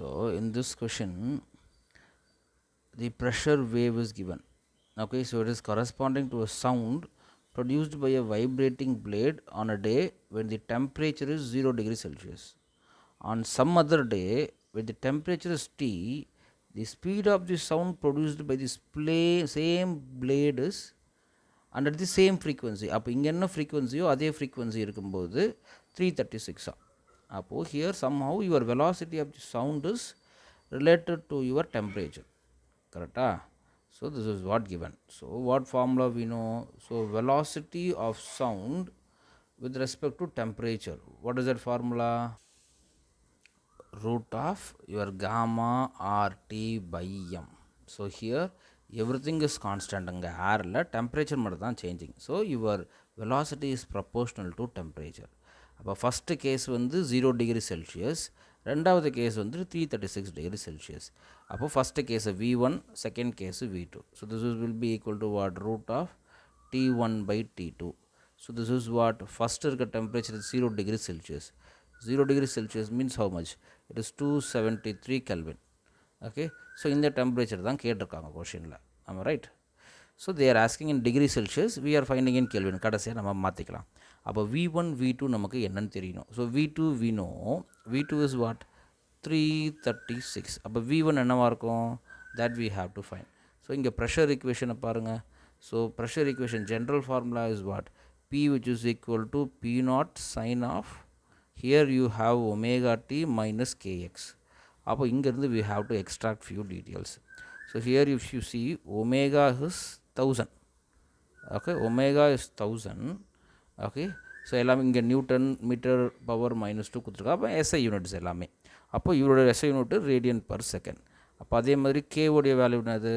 So in this question, the pressure wave is given. Okay, so it is corresponding to a sound produced by a vibrating blade on a day when the temperature is 0 degrees Celsius. On some other day, when the temperature is T, the speed of the sound produced by this same blade is under the same frequency. அப்போ இங்கே என்ன ஃப்ரீக்வன்சியோ அதே frequency இருக்கும்போது 336 அப்போ here somehow your velocity of the sound is related to your temperature. Correct? So this is what given. So what formula we know? So velocity of sound with respect to temperature. What is that formula? Root of your gamma RT by m. So here everything is constant. Anga air la temperature mattum dhaan changing. So your velocity is proportional to temperature. அப்போ first case வந்து 0 degree Celsius, ரெண்டாவது case வந்து 336 degree Celsius. அப்போ first case V1, second case V2. So this is will be equal to what? Root of T1 by T2. So this is what? First இருக்க temperature 0 degree Celsius. 0 degree Celsius means how much? It is 273 Kelvin. Okay, so in the temperature தான் கேட்டிருக்காங்க கொஷினில். am I right? So they are asking in degree Celsius, we are finding in Kelvin. கடைசியாக நம்ம மாற்றிக்கலாம். அப்போ V1 V2 நமக்கு என்னன்னு தெரியணும். So V2 we know, V2 is what? 336. அப்போ V1 என்னவா இருக்கும்? that we have to find. So இங்கே ப்ரெஷர் ஈக்குவேஷனை பாருங்கள். So pressure equation general formula is what? P which is equal to P naught sin of, here you have omega t minus kx. அப்போ இங்கேருந்து we have to extract few details. So here if you see omega is 1000. Okay, omega is 1000. Okay, so எல்லாமே இங்கே Newton metre power -2 கொடுத்துருக்கா. அப்போ SI units எல்லாமே. அப்போ இவரோட SI unit radian per second. அப்போ அதே மாதிரி K உடைய வேல்யூ என்னது?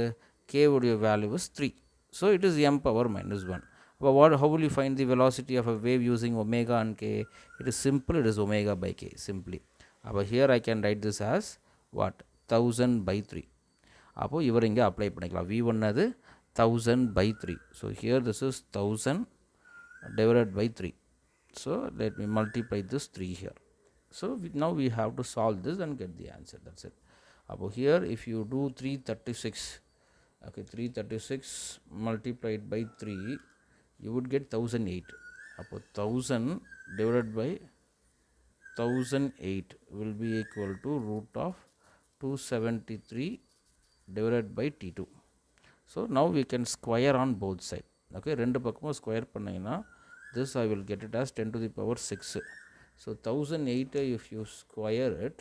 K உடைய value is 3. So it is m power -1. But how will you find the velocity of a wave using omega and k? It is simple, it is omega by k, simply. But here I can write this as what? 1000 by 3. அப்போ இவர் இங்கே apply பண்ணிக்கலாம். V1 அது 1000 by 3. So here this is 1000 divided by 3. So let me multiply this 3 here. So now we have to solve this and get the answer. That's it. அப்போ here if you do 336, okay, 336 multiplied by 3, you would get 1008. அப்போ 1000 divided by 1008 will be equal to root of 273 divided by T2. So now we can square on both sides. Okay, ரெண்டு பக்கமும் square பண்ணிங்கன்னா this I will get it as 10 to the power 6. So 1008 if you square it,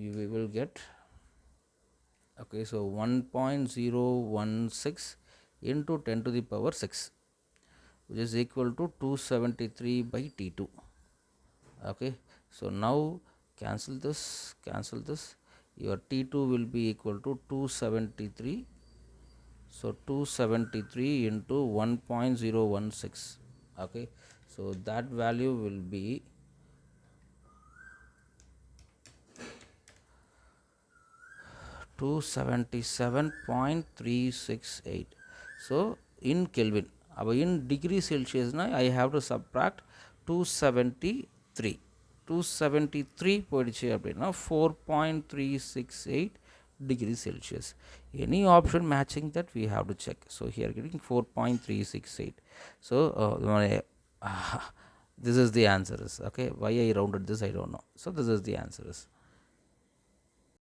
you will get, okay, so 1.016 into 10 to the power 6, which is equal to 273 by T2. Okay, so now cancel this, your T2 will be equal to 273. So 273 into 1.016. Okay, so that value will be 277.368. So in Kelvin. In degree Celsius I have to subtract 273. 273 போயிடுச்சு அப்படின்னா 4.368 degrees Celsius. Any option matching that we have to check. So here getting 4.368. So this is the answer. Okay, why I rounded this I don't know. So this is the answer.